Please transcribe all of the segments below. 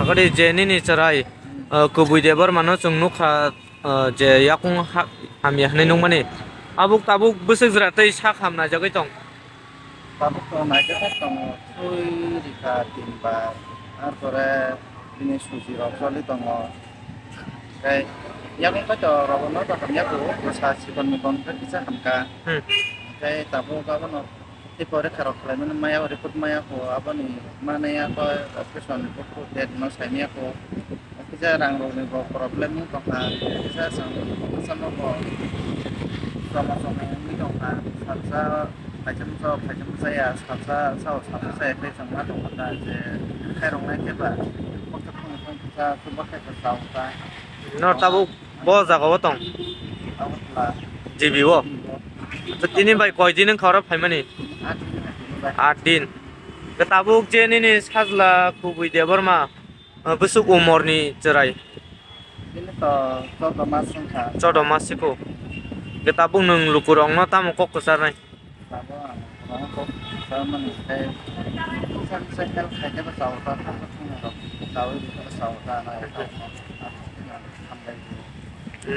थागोदे जे निनि चराय कुबुय देबर मानो जों नुखा जे याकुं हामिया हनै नं माने आबुक ताबुक बोसोर जरातै सा खामना जागै दं tabuk to naikete tongo tui rika timba arpore ini suji rok tongo kai yakung ka to robono to kam yaku sa sikon mikon ka kisa hamka kai tabuk ka bono tipore kharok khlai maya report maya ko aboni mane ya ko operation ko det no saimia ko kisa rang ro ni ko problem ni ko ka kisa sama ko sama ni ko ka sa फाइजम जाया साबसा जायाखै जों मा दं दा जे खायरंनाय खेबा खस्थ' खालामनाय फैसा सोरबा खायफा सावता न ताबुक ब जागाव दं आवला जिबिव तिनि बाय कय दिन खराब फाइमानि 8 दिन के ताबुक जे निनि साजला कुबुय देबर मा बुसुक उमरनि जराय ini to coba masuk ka चौदह मासिको के ताबुक नों लुकुरं न तामु कक सारनाय sabo orang ko sama ni kai san san kal khai ke saw ta ta saw saw ta na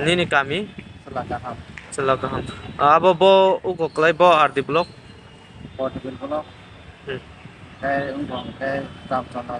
निनि गामि setelah kaham चला गाहाम आबो ब उको क्लाय ब are the block port bil ko kai ungkong kai tam tam na